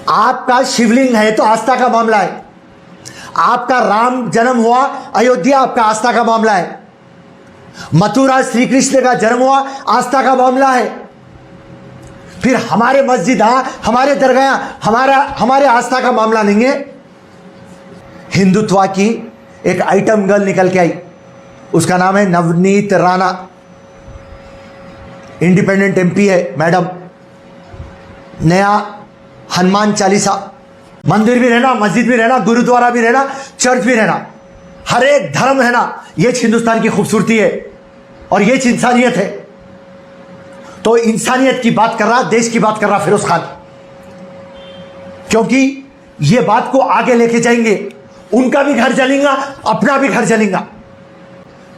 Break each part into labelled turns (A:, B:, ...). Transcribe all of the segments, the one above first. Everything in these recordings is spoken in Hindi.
A: आपका शिवलिंग है तो आस्था का मामला है, आपका राम जन्म हुआ अयोध्या आपका आस्था का मामला है, मथुरा श्री कृष्ण का जन्म हुआ आस्था का मामला है। फिर हमारे मस्जिद हमारे दरगाह हमारे आस्था का मामला नहीं है। हिंदुत्व की एक आइटम गर्ल निकल के आई, उसका नाम है नवनीत राणा, इंडिपेंडेंट एमपी है मैडम। नया हनुमान चालीसा, मंदिर भी रहना, मस्जिद भी रहना, गुरुद्वारा भी रहना, चर्च भी रहना, हर एक धर्म है ना, ये हिंदुस्तान की खूबसूरती है और ये इंसानियत है। तो इंसानियत की बात कर रहा, देश की बात कर रहा फिरोज खान, क्योंकि ये बात को आगे लेके जाएंगे, उनका भी घर जलेगा, अपना भी घर जलेगा।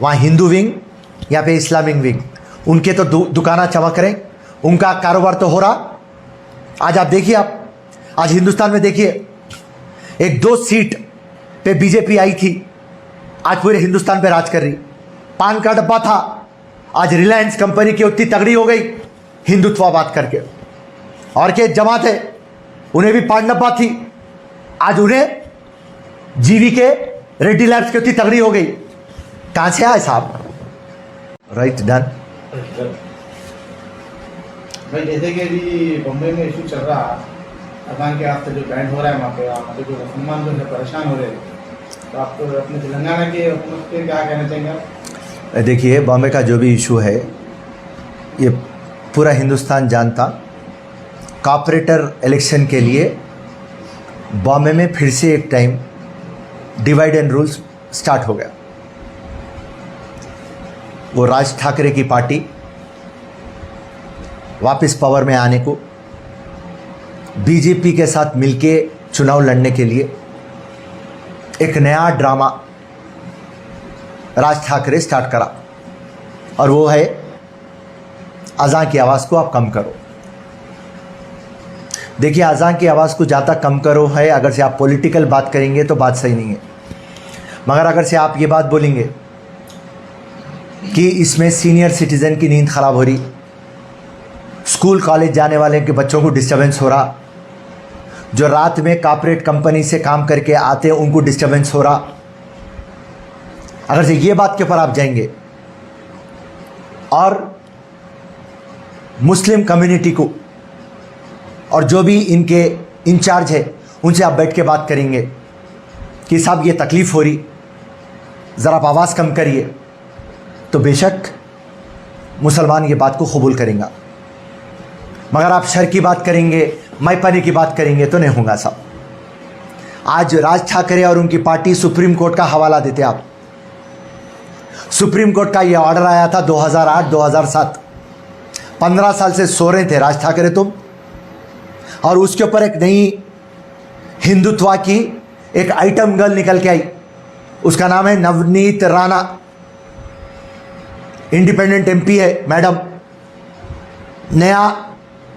A: वहां हिंदू विंग, यहाँ पे इस्लामिक विंग, उनके तो दुकाना चमक रहे, उनका कारोबार तो हो रहा। आज आप देखिए, आप आज हिंदुस्तान में देखिए, एक 2 सीट पे बीजेपी आई थी, आज पूरे हिंदुस्तान पे राज कर रही। पान का डब्बा था, आज रिलायंस कंपनी की उतनी तगड़ी हो गई हिंदुत्व बात करके। और के जमात है, उन्हें भी पान डब्बा थी, आज उन्हें जीवी के रेड्डी लैब्स की उतनी तगड़ी हो गई। कहां से आए साहब? Right, done.
B: भाई जैसे कि अभी बम्बई में इशू चल रहा, अजान के हफ्ते जो बैंड हो रहा है वहाँ पे, आप जो मुसलमान जो है परेशान हो रहे हैं, तो आप अपने तेलंगाना के हुकूमत पे क्या कहना चाहेंगे?
A: देखिए, बॉम्बे का जो भी इशू है, ये पूरा हिंदुस्तान जानता। कॉर्पोरेटर इलेक्शन के लिए बॉम्बे में फिर से एक time divide and rules start हो गया। वो राज ठाकरे की पार्टी वापस पावर में आने को, बीजेपी के साथ मिलके चुनाव लड़ने के लिए एक नया ड्रामा राज ठाकरे स्टार्ट करा, और वो है अज़ान की आवाज़ को आप कम करो। देखिए, अज़ान की आवाज़ को ज़्यादा कम करो है, अगर से आप पॉलिटिकल बात करेंगे तो बात सही नहीं है, मगर अगर से आप ये बात बोलेंगे कि इसमें सीनियर सिटीज़न की नींद ख़राब हो रही, स्कूल कॉलेज जाने वाले के बच्चों को डिस्टर्बेंस हो रहा, जो रात में कॉर्पोरेट कंपनी से काम करके आते हैं उनको डिस्टर्बेंस हो रहा, अगर से ये बात के ऊपर आप जाएंगे और मुस्लिम कम्युनिटी को और जो भी इनके इंचार्ज है उनसे आप बैठ के बात करेंगे कि साहब ये तकलीफ़ हो रही, ज़रा आप आवाज़ कम करिए, तो बेशक मुसलमान ये बात को कबूल करेंगे। मगर आप शर की बात करेंगे, मैपने की बात करेंगे तो नहीं होगा साहब। आज राज ठाकरे और उनकी पार्टी सुप्रीम कोर्ट का हवाला देते आप। सुप्रीम कोर्ट का ये ऑर्डर आया था 2008-2007, 15 साल से सो रहे थे राज ठाकरे तुम, और उसके ऊपर एक नई हिंदुत्व की एक आइटम गर्ल निकल के आई, उसका नाम है नवनीत राणा, इंडिपेंडेंट एमपी है मैडम। नया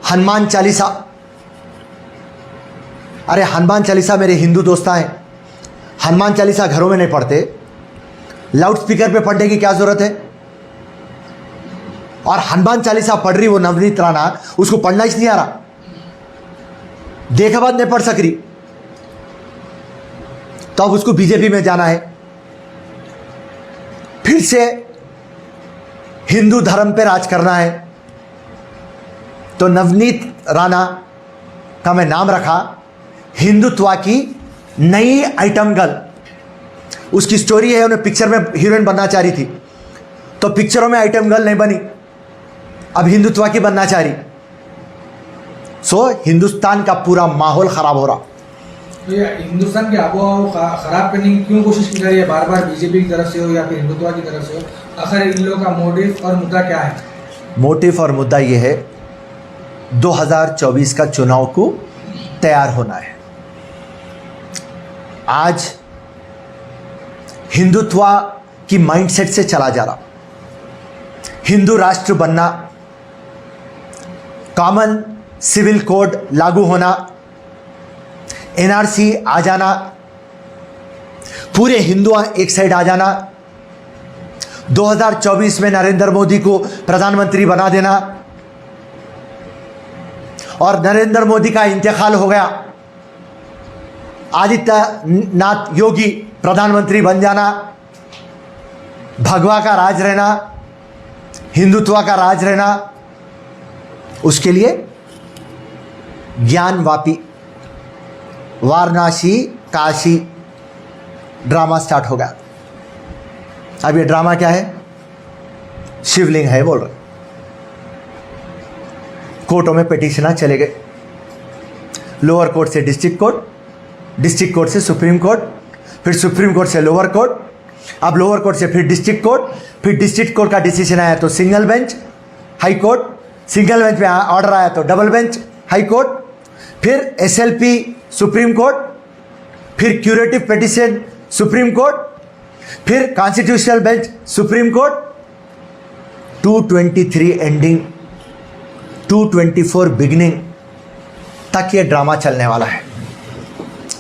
A: हनुमान चालीसा, अरे हनुमान चालीसा मेरे हिंदू दोस्त हैं, हनुमान चालीसा घरों में नहीं पढ़ते, लाउड स्पीकर पे पढ़ने की क्या जरूरत है? और हनुमान चालीसा पढ़ रही वो नवनीत राणा, उसको पढ़ना ही नहीं आ रहा, देखा बाद नहीं पढ़ सक रही, तो अब उसको बीजेपी में जाना है, फिर से हिंदू धर्म पे राज करना है। तो नवनीत राणा का मैं नाम रखा हिंदुत्व की नई आइटम गर्ल। उसकी स्टोरी है, उन्हें पिक्चर में हीरोइन बनना चाह रही थी, तो पिक्चरों में आइटम गर्ल नहीं बनी, अब हिंदुत्व की बनना चाह रही। सो हिंदुस्तान का पूरा माहौल खराब हो रहा।
C: तो ये हिंदुस्तान की आबोहवा खराब करने की क्यों कोशिश की जा रही है बार बार, बीजेपी की तरफ से हो या फिर हिंदुत्व की तरफ से हो? आखिर इन लोगों का मोटिव और मुद्दा क्या है?
A: मोटिव और मुद्दा ये है, 2024 का चुनाव को तैयार होना है। आज हिंदुत्व की माइंडसेट से चला जा रहा, हिंदू राष्ट्र बनना, कॉमन सिविल कोड लागू होना, एनआरसी आ जाना, पूरे हिंदू एक साइड आ जाना, 2024 में नरेंद्र मोदी को प्रधानमंत्री बना देना, और नरेंद्र मोदी का इंतकाल हो गया आदित्यनाथ योगी प्रधानमंत्री बन जाना, भगवा का राज रहना, हिंदुत्व का राज रहना, उसके लिए ज्ञानवापी वाराणसी काशी ड्रामा स्टार्ट होगा। अब ये ड्रामा क्या है? शिवलिंग है बोल रहे। कोर्टों में पिटीशनर चले गए, लोअर कोर्ट से डिस्ट्रिक्ट कोर्ट, डिस्ट्रिक्ट कोर्ट से सुप्रीम कोर्ट, फिर सुप्रीम कोर्ट से लोअर कोर्ट, अब लोअर कोर्ट से फिर डिस्ट्रिक्ट कोर्ट, फिर डिस्ट्रिक्ट कोर्ट का डिसीजन आया तो single bench high court, single bench में ऑर्डर आया तो डबल बेंच हाई कोर्ट, फिर एसएलपी सुप्रीम कोर्ट, फिर क्यूरेटिव पिटीशन सुप्रीम कोर्ट, फिर constitutional bench supreme court, 223 ending, 224 beginning तक ये ड्रामा चलने वाला है।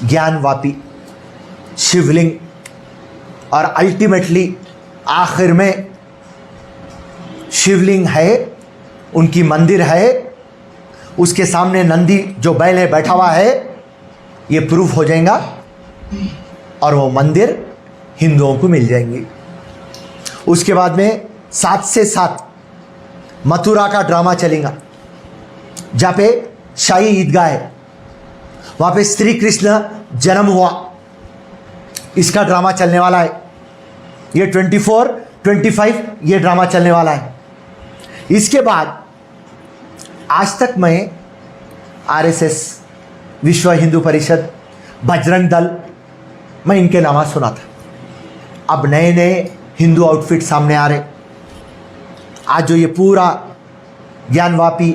A: ज्ञानवापी, शिवलिंग और अल्टीमेटली आखिर में शिवलिंग है, उनकी मंदिर है, उसके सामने नंदी जो बैल है बैठा हुआ है, ये प्रूफ हो जाएगा और वो मंदिर हिंदुओं को मिल जाएंगी। उसके बाद में 7 से 7 मथुरा का ड्रामा चलेगा, जहाँ पे शाही ईदगाह है, वहाँ पे श्री कृष्ण जन्म हुआ, इसका ड्रामा चलने वाला है। ये 24, 25 ये ड्रामा चलने वाला है। इसके बाद आज तक मैं आरएसएस, विश्व हिंदू परिषद, बजरंग दल, मैं इनके नाम सुना था। अब नए नए हिंदू आउटफिट सामने आ रहे। आज जो ये पूरा ज्ञानवापी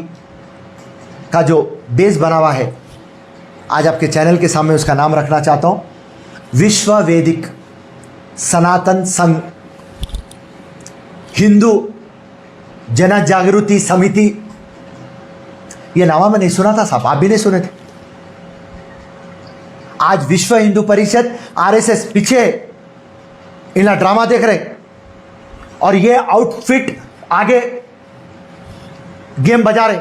A: का जो बेस बना हुआ है, आज आपके चैनल के सामने उसका नाम रखना चाहता हूँ, विश्व वैदिक सनातन संघ हिंदू जन जागृति समिति। ये नाम मैं नहीं सुना था साहब, आप भी नहीं सुने थे। आज विश्व हिंदू परिषद, आरएसएस पीछे इनका ड्रामा देख रहे और ये आउटफिट आगे गेम बजा रहे।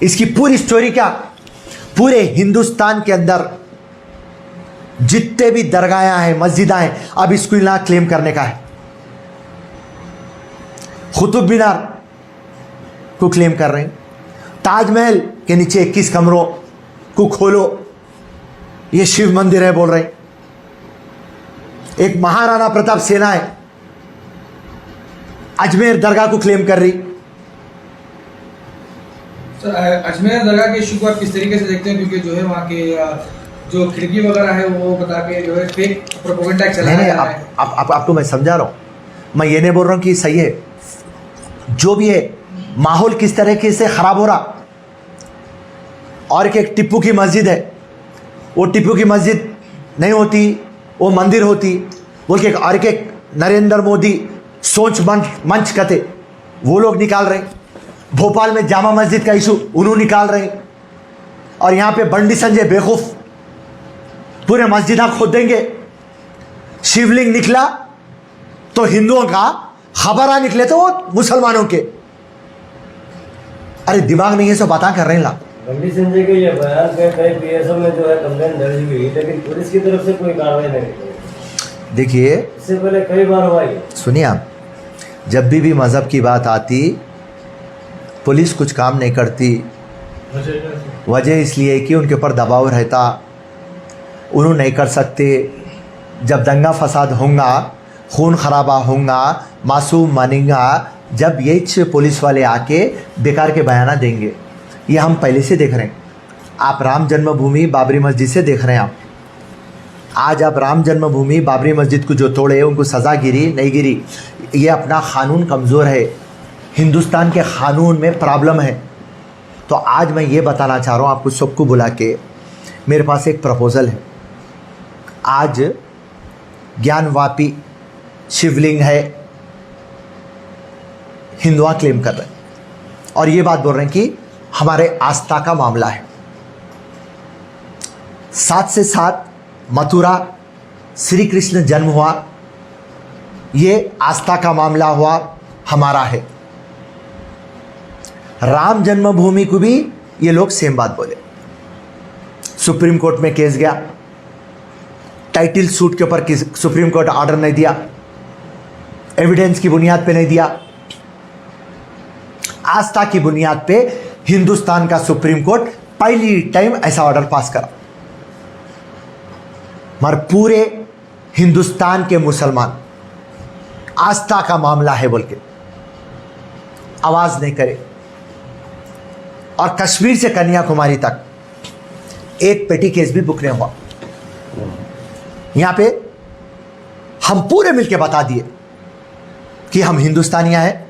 A: इसकी पूरी स्टोरी क्या? पूरे हिंदुस्तान के अंदर जितने भी दरगाहें हैं, मस्जिदां हैं, अब इसको इन्हें क्लेम करने का है। कुतुब मीनार को क्लेम कर रहे हैं, ताजमहल के नीचे 21 कमरों को खोलो, ये शिव मंदिर है बोल रहे हैं। एक महाराणा प्रताप सेना है, अजमेर दरगाह को क्लेम कर रही।
C: सर, अजमेर दरगाह के इशू को आप किस तरीके से देखते हैं? क्योंकि जो है वहाँ के जो खिड़की वगैरह है वो बता के जो है फेक प्रोपेगेंडा चलाया जा रहा है।
A: आपको मैं समझा रहा हूँ, मैं ये नहीं बोल रहा हूँ कि सही है। जो भी है, माहौल किस तरीके से खराब हो रहा। और एक टिप्पू की मस्जिद है, वो टिप्पू की मस्जिद नहीं होती, वो मंदिर होती बोल के, और एक नरेंद्र मोदी सोच मंच कहते वो लोग निकाल रहे। भोपाल में जामा मस्जिद का इशू उन्होंने निकाल रहे। और यहाँ पे बंडी संजय बेवकूफ पूरे मस्जिदा खोद देंगे। शिवलिंग निकला तो हिंदुओं का, खबरा निकले तो वो मुसलमानों के। अरे दिमाग नहीं है, सो बातें कर रहे हैं।
D: बंडी संजय के ये बयान पे कई पीएसओ में जो है कंप्लेंट दर्ज हुई, लेकिन पुलिस की तरफ से कोई कार्रवाई नहीं हुई।
A: देखिए,
D: इससे पहले कई बार हुआ है।
A: सुनिए आप, जब भी मज़हब की बात आती, पुलिस कुछ काम नहीं करती। वजह इसलिए कि उनके ऊपर दबाव रहता, उन्होंने नहीं कर सकते। जब दंगा फसाद होगा, खून खराबा होगा, मासूम मानेगा, जब ये पुलिस वाले आके बेकार के बयान देंगे। ये हम पहले से देख रहे हैं। आप राम जन्मभूमि बाबरी मस्जिद से देख रहे हैं। आप आज आप राम जन्मभूमि बाबरी मस्जिद को जो तोड़े, उनको सज़ा गिरी नहीं गिरी, ये अपना क़ानून कमज़ोर है। हिंदुस्तान के क़ानून में प्रॉब्लम है। तो आज मैं ये बताना चाह रहा हूँ आपको सबको बुला के, मेरे पास एक प्रपोज़ल है। आज ज्ञानवापी शिवलिंग है, हिंदुआ क्लेम कर रहे हैं और ये बात बोल रहे हैं कि हमारे आस्था का मामला है। 7 से 7 मथुरा श्री कृष्ण जन्म हुआ, ये आस्था का मामला हुआ, हमारा है। राम जन्मभूमि को भी ये लोग सेम बात बोले। सुप्रीम कोर्ट में केस गया, टाइटल सूट के ऊपर सुप्रीम कोर्ट ऑर्डर नहीं दिया, एविडेंस की बुनियाद पे नहीं दिया, आस्था की बुनियाद पे हिंदुस्तान का सुप्रीम कोर्ट पहली टाइम ऐसा ऑर्डर पास करा। मगर पूरे हिंदुस्तान के मुसलमान आस्था का मामला है बोल के आवाज नहीं करे, और कश्मीर से कन्याकुमारी तक एक पेटी केस भी बुक नहीं हुआ। यहां पे हम पूरे मिलके बता दिए कि हम हिंदुस्तानियां हैं,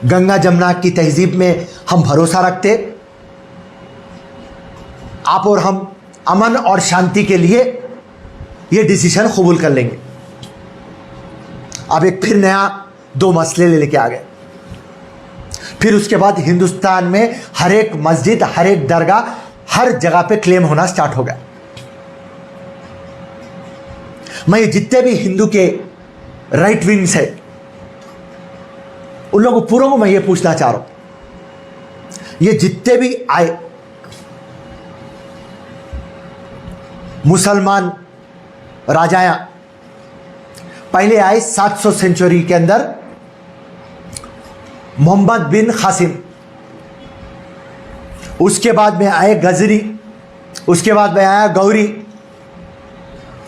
A: गंगा जमुना की तहजीब में हम भरोसा रखते, आप और हम अमन और शांति के लिए ये डिसीजन कबूल कर लेंगे। अब एक फिर नया 2 मसले लेके आ गए। फिर उसके बाद हिंदुस्तान में हर एक मस्जिद, हर एक दरगाह, हर जगह पे क्लेम होना स्टार्ट हो गया। मैं ये जितने भी हिंदू के राइट विंग्स है उन लोगों पूरों को मैं ये पूछना चाह रहा हूं, ये जितने भी आए मुसलमान राजायां, पहले आए 700 सेंचुरी के अंदर मोहम्मद बिन कासिम, उसके बाद में आए गजनी, उसके बाद में आया गौरी,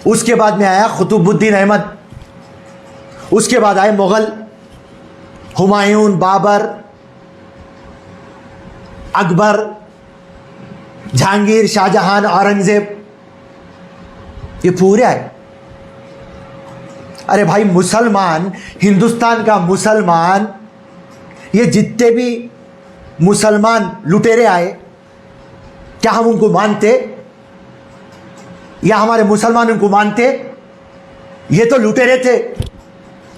A: उसके बाद में आया कुतुबुद्दीन अहमद, उसके बाद आए मुगल, हुमायूं, बाबर, अकबर, जहांगीर, शाहजहां, औरंगजेब, ये पूरे आए। अरे भाई मुसलमान, हिंदुस्तान का मुसलमान, ये जितने भी मुसलमान लुटेरे आए, क्या हम उनको मानते या हमारे मुसलमान उनको मानते? ये तो लुटेरे थे,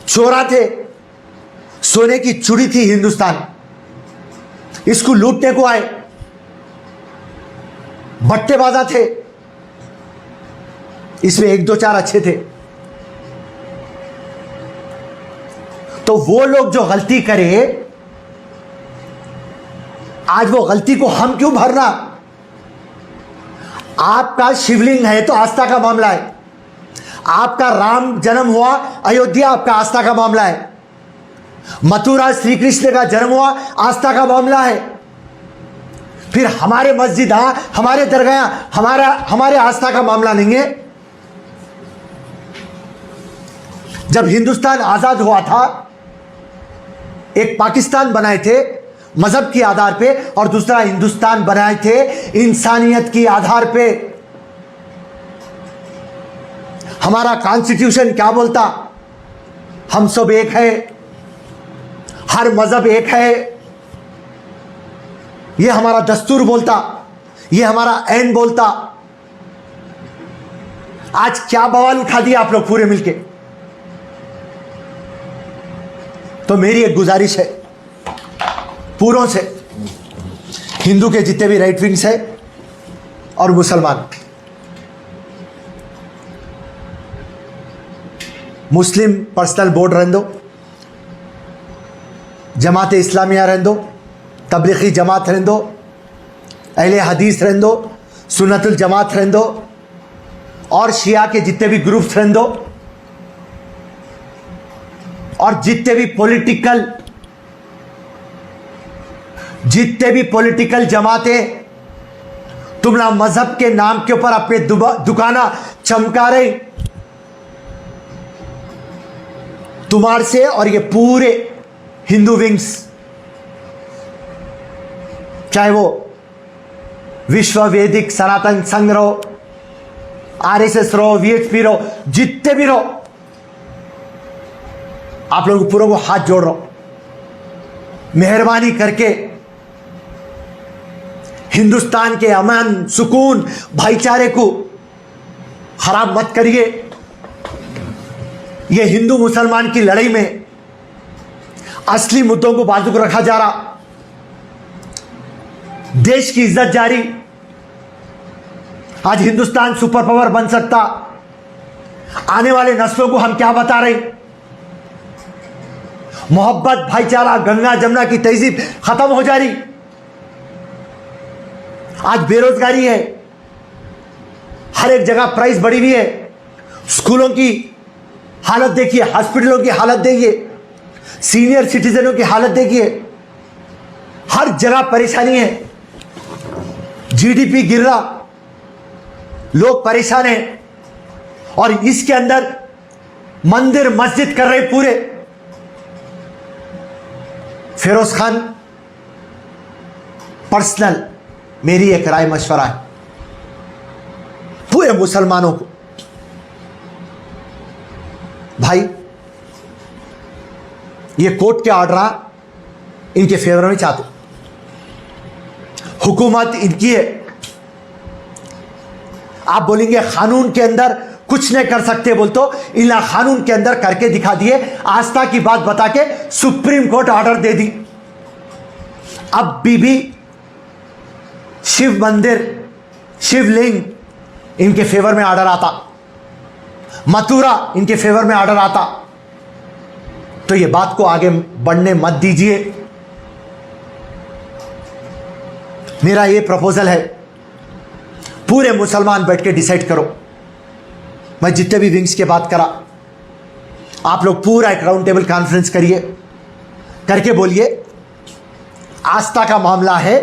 A: चोरा थे, सोने की चूड़ी थी हिंदुस्तान, इसको लूटने को आए, बट्टेबाजा थे, इसमें 1-2-4 अच्छे थे। तो वो लोग जो गलती करे, आज वो गलती को हम क्यों भरना? आपका शिवलिंग है तो आस्था का मामला है, आपका राम जन्म हुआ अयोध्या, आपका आस्था का मामला है, मथुरा श्री कृष्ण का जन्म हुआ, आस्था का मामला है। फिर हमारे मस्जिद, हमारे दरगाह, हमारे आस्था का मामला नहीं है। जब हिंदुस्तान आजाद हुआ था, एक पाकिस्तान बनाए थे मजहब के आधार पे, और दूसरा हिंदुस्तान बनाए थे इंसानियत की आधार पे। हमारा कॉन्स्टिट्यूशन क्या बोलता? हम सब एक है, हर मजहब एक है, ये हमारा दस्तूर बोलता, ये हमारा ऐन बोलता। आज क्या बवाल उठा दिया आप लोग पूरे मिलके। तो मेरी एक गुजारिश है पूरों से, हिंदू के जितने भी राइट विंग्स है और मुसलमान, मुस्लिम पर्सनल बोर्ड रहने दो, जमात इस्लामिया रहने दो, तबलीगी जमात रहने दो, अहले हदीस रहने दो, सुन्नतुल जमात रहने दो, और शिया के जितने भी ग्रुप्स रहने दो, और जितने भी पॉलिटिकल जमातें तुम ना मजहब के नाम के ऊपर अपने दुकाना चमका रहे, तुम्हारे से और ये पूरे हिंदू विंग्स, चाहे वो विश्व वैदिक सनातन संघ रहो, आरएसएस रहो, वीएचपी रहो, जितने भी रहो, आप लोगों पूरों को हाथ जोड़ रहा हूं, मेहरबानी करके हिंदुस्तान के अमन, सुकून, भाईचारे को खराब मत करिए। यह हिंदू मुसलमान की लड़ाई में असली मुद्दों को बाजू को रखा जा रहा, देश की इज्जत जारी। आज हिंदुस्तान सुपर पावर बन सकता, आने वाले नस्लों को हम क्या बता रहे? मोहब्बत, भाईचारा, गंगा जमुना की तहजीब खत्म हो जा रही। आज बेरोजगारी है, हर एक जगह प्राइस बढ़ी हुई है। स्कूलों की हालत देखिए, हॉस्पिटलों की हालत देखिए, सीनियर सिटीजनों की हालत देखिए, हर जगह परेशानी है। जीडीपी गिर रहा, लोग परेशान हैं, और इसके अंदर मंदिर मस्जिद कर रहे पूरे। फिरोज खान, पर्सनल मेरी एक राय मशवरा है पूरे मुसलमानों को, भाई ये कोर्ट के ऑर्डर इनके फेवर में चाहते, हुकूमत इनकी है। आप बोलेंगे कानून के अंदर कुछ नहीं कर सकते, बोल तो इला कानून के अंदर करके दिखा दिए। आस्था की बात बता के सुप्रीम कोर्ट ऑर्डर दे दी। अब भी शिव मंदिर, शिवलिंग इनके फेवर में ऑर्डर आता, मथुरा इनके फेवर में ऑर्डर आता, तो ये बात को आगे बढ़ने मत दीजिए। मेरा ये प्रपोजल है, पूरे मुसलमान बैठ के डिसाइड करो। मैं जितने भी विंग्स की बात करा, आप लोग पूरा एक राउंड टेबल कॉन्फ्रेंस करिए, करके बोलिए आस्था का मामला है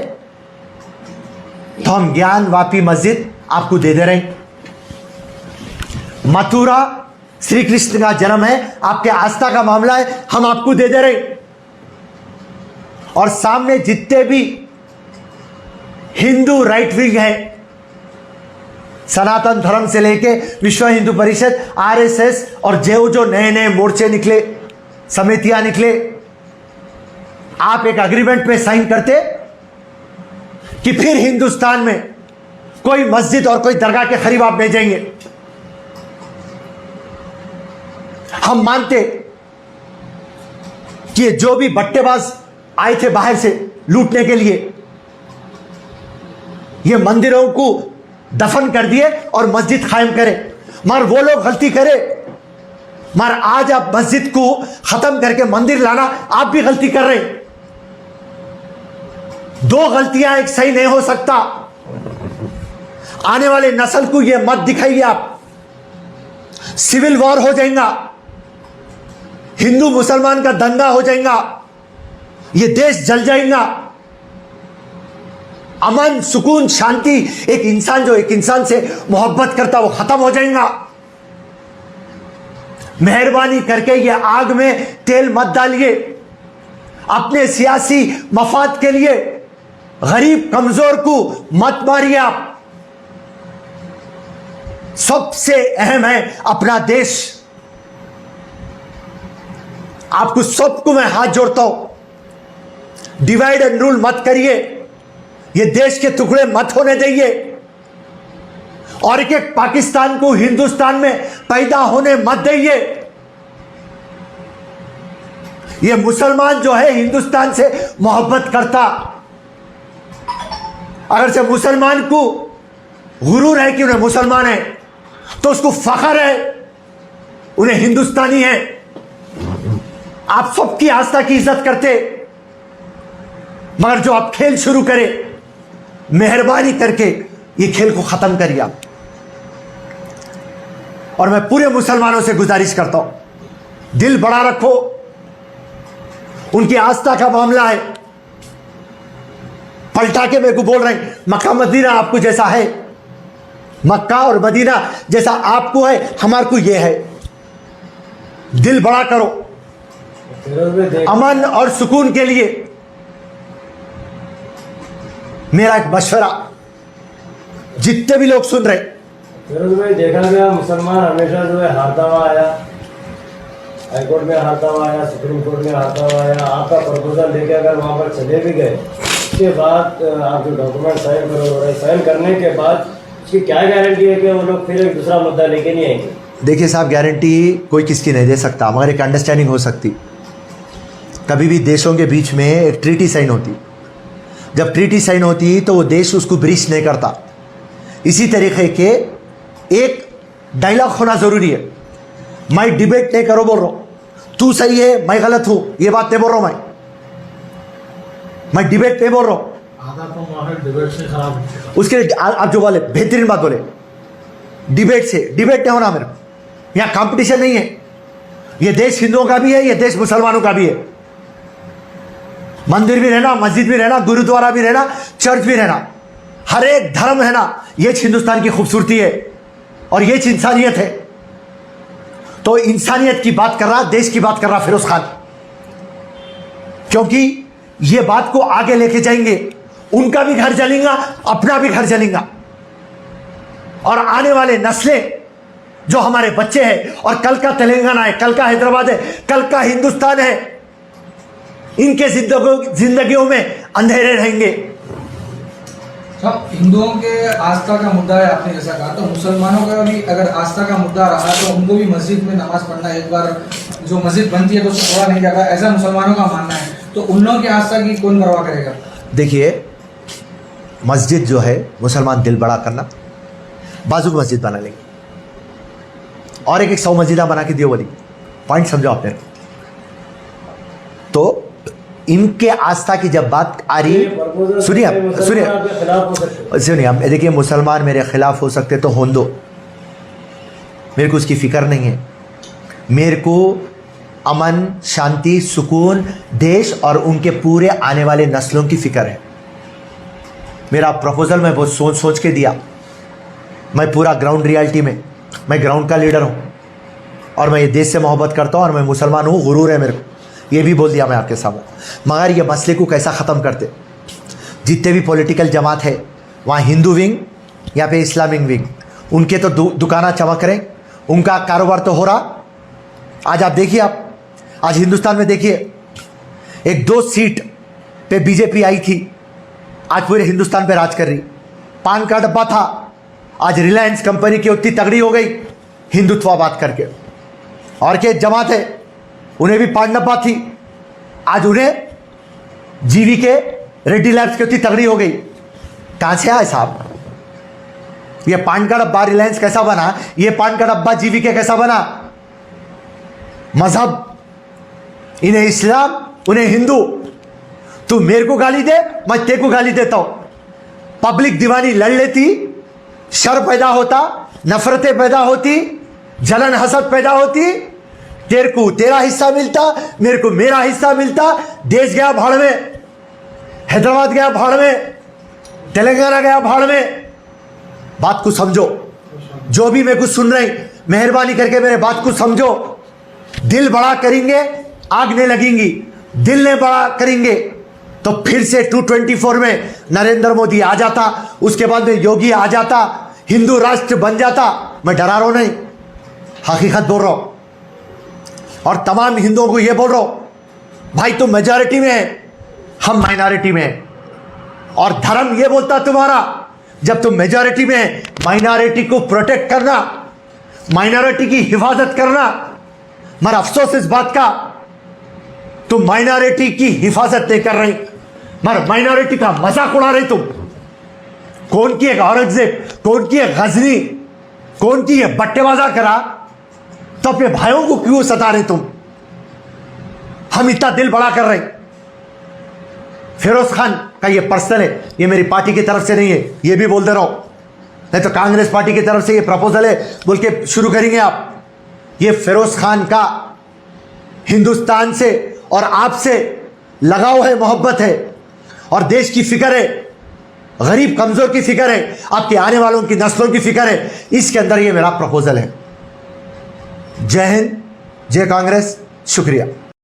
A: तो हम ज्ञान वापी मस्जिद आपको दे रहे हैं। मथुरा श्री कृष्ण का जन्म है, आपके आस्था का मामला है, हम आपको दे रहे हैं। और सामने जितने भी हिंदू राइट विंग है, सनातन धर्म से लेके विश्व हिंदू परिषद, आरएसएस, और जो नए नए मोर्चे निकले, समितियां निकले, आप एक एग्रीमेंट पे साइन करते कि फिर हिंदुस्तान में कोई मस्जिद और कोई दरगाह के करीब आप भेजेंगे। हम मानते कि ये जो भी बट्टेबाज आए थे बाहर से लूटने के लिए, ये मंदिरों को दफन कर दिए और मस्जिद कायम करे। मगर वो लोग गलती करे, मगर आज आप मस्जिद को खत्म करके मंदिर लाना, आप भी गलती कर रहे। दो गलतियां एक सही नहीं हो सकता। आने वाले नस्ल को यह मत दिखाइए आप, सिविल वॉर हो जाएगा, हिंदू मुसलमान का दंगा हो जाएगा, यह देश जल जाएगा। अमन, सुकून, शांति, एक इंसान जो एक इंसान से मोहब्बत करता वो खत्म हो जाएगा। मेहरबानी करके ये आग में तेल मत डालिए। अपने सियासी मफाद के लिए गरीब कमजोर को मत मारिए आप। सबसे अहम है अपना देश। आपको सबको मैं हाथ जोड़ता हूं, डिवाइड एंड रूल मत करिए, ये देश के टुकड़े मत होने दीजिए, और एक एक पाकिस्तान को हिंदुस्तान में पैदा होने मत दीजिए। ये मुसलमान जो है हिंदुस्तान से मोहब्बत करता, अगर से मुसलमान को गुरूर है कि उन्हें मुसलमान है, तो उसको फख्र है उन्हें हिंदुस्तानी है। आप सबकी आस्था की इज्जत करते, मगर जो आप खेल शुरू करें, मेहरबानी करके ये खेल को खत्म करिए आप। और मैं पूरे मुसलमानों से गुजारिश करता हूं, दिल बड़ा रखो, उनकी आस्था का मामला है। पलटा के मेरे को बोल रहे हैं मक्का मदीना आपको जैसा है, मक्का और मदीना जैसा आपको है, हमारे को ये है। दिल बड़ा करो, अमन और सुकून के लिए मेरा एक मशवरा, जितने भी लोग सुन रहे।
D: फिरोज भाई, देखा गया मुसलमान हमेशा जो है हारता हुआ आया, हाईकोर्ट में हारता हुआ आया, सुप्रीम कोर्ट में हारता हुआ आया। आपका प्रपोजल लेके अगर वहाँ पर चले भी गए, उसके बाद आप जो डॉक्यूमेंट साइन करोगे, साइन करने के बाद उसकी क्या गारंटी है कि वो लोग फिर एक दूसरा मुद्दा लेके नहीं आएंगे?
A: देखिए साहब, गारंटी कोई किसकी नहीं दे सकता, मगर एक अंडरस्टैंडिंग हो सकती। कभी भी देशों के बीच में एक ट्रीटी साइन होती, जब ट्रीटी साइन होती तो वो देश उसको ब्रीच नहीं करता। इसी तरीके के एक डायलॉग होना ज़रूरी है। मैं डिबेट नहीं करो बोल रहा हूँ, तू सही है मैं गलत हूँ, ये बात नहीं बोल रहा हूँ। मैं डिबेट नहीं बोल रहा हूँ।
B: डिबेट से खराब हो चुका।
A: उसके लिए आप जो बोले बेहतरीन बात बोले, डिबेट से, डिबेट नहीं होना मेरे को, यहाँ कंपटीशन नहीं है। ये देश हिंदुओं का भी है, ये देश मुसलमानों का भी है। मंदिर भी रहना, मस्जिद भी रहना, गुरुद्वारा भी रहना, चर्च भी रहना, हर एक धर्म है ना, ये हिंदुस्तान की खूबसूरती है और ये इंसानियत है। तो इंसानियत की बात कर रहा, देश की बात कर रहा फिरोज खान, क्योंकि ये बात को आगे लेके जाएंगे, उनका भी घर जलेगा, अपना भी घर जलेगा, और आने वाले नस्लें जो हमारे बच्चे हैं, और कल का तेलंगाना है, कल का हैदराबाद है, कल का हिंदुस्तान है, इनके जिंदगियों में अंधेरे रहेंगे।
C: सब हिंदुओं के आस्था का मुद्दा है, आपने जैसा कहा, तो मुसलमानों का भी अगर आस्था का मुद्दा रहा तो उनको भी मस्जिद में नमाज पढ़ना, एक बार जो मस्जिद बनती है तो उसको छोड़ा नहीं जाता, ऐसा मुसलमानों का मानना है। तो उन लोगों की आस्था की कौन परवाह करेगा?
A: देखिए, मस्जिद जो है, मुसलमान दिल बड़ा करना, बाजू की मस्जिद बना लेंगे, और एक 100 मस्जिदा बना के दियो, वाली पॉइंट समझो आपने। तो इनके आस्था की जब बात आ रही, सुनिए आप देखिए, मुसलमान मेरे खिलाफ हो सकते तो हों दो, मेरे को उसकी फिक्र नहीं है। मेरे को अमन, शांति, सुकून, देश और उनके पूरे आने वाले नस्लों की फिक्र है। मेरा प्रपोजल मैं बहुत सोच सोच के दिया, मैं पूरा ग्राउंड रियलिटी में, मैं ग्राउंड का लीडर हूँ, और मैं ये देश से मोहब्बत करता हूँ, और मैं मुसलमान हूँ, गुरूर है मेरे को, ये भी बोल दिया मैं आपके सामने। मगर ये मसले को कैसा ख़त्म करते, जितने भी पॉलिटिकल जमात है, वहाँ हिंदू विंग या पे इस्लामिक विंग, उनके तो दुकाना चमक रहे, उनका कारोबार तो हो रहा। आज आप देखिए, आप आज हिंदुस्तान में देखिए, एक 2 सीट पे बीजेपी आई थी, आज पूरे हिंदुस्तान पे राज कर रही। पान का डब्बा था, आज रिलायंस कंपनी की उतनी तगड़ी हो गई हिंदुत्व बात करके। और के जमात है, उन्हें भी पान डब्बा थी, आज उन्हें जीवी के रेड्डी लैब्स की उतनी तगड़ी हो गई। कहाँ से आए साहब? ये पान का डब्बा रिलायंस कैसा बना, ये पान का डब्बा जीवी के कैसा बना? मजहब, इन्हें इस्लाम, उन्हें हिंदू। तू मेरे को गाली दे, मैं तेरे को गाली देता हूं। पब्लिक दीवानी लड़ लेती, शर पैदा होता, नफरतें पैदा होती, जलन हसद पैदा होती, तेरे को तेरा हिस्सा मिलता, मेरे को मेरा हिस्सा मिलता। देश गया भाड़ में, हैदराबाद गया भाड़ में, तेलंगाना गया भाड़ में। बात को समझो, जो भी मेरे को सुन रहे, मेहरबानी करके मेरे बात को समझो। दिल बड़ा करेंगे, आग नहीं लगेंगी। दिल ने बड़ा करेंगे तो फिर से 224 में नरेंद्र मोदी आ जाता, उसके बाद में योगी आ जाता, हिंदू राष्ट्र बन जाता। मैं डरा रहा हूं नहीं, हकीकत बोल रहा हूं, और तमाम हिंदुओं को यह बोल रहा हूं, भाई तुम मेजॉरिटी में है, हम माइनॉरिटी में है। और धर्म यह बोलता तुम्हारा, जब तुम मेजॉरिटी में है, माइनॉरिटी को प्रोटेक्ट करना, माइनॉरिटी की हिफाजत करना। मगर अफसोस इस बात का, तुम माइनॉरिटी की हिफाजत नहीं कर रही, मगर माइनॉरिटी का मजाक उड़ा रही तुम। कौन की एक औरंगजेब, कौन की एक गजनी, कौन की एक बट्टेबाजा करा, तो अपने भाइयों को क्यों सता रहे तुम? हम इतना दिल बड़ा कर रहे। फिरोज खान का ये पर्सनल है, ये मेरी पार्टी की तरफ से नहीं है, ये भी बोल दे रहा हूं। नहीं तो कांग्रेस पार्टी की तरफ से ये प्रपोजल है बोल के शुरू करेंगे आप। ये फिरोज खान का हिंदुस्तान से और आपसे लगाव है, मोहब्बत है, और देश की फिक्र है, गरीब कमजोर की फिक्र है, आपके आने वालों की नस्लों की फिक्र है। इसके अंदर ये मेरा प्रपोजल है। जय हिंद, जय कांग्रेस, शुक्रिया।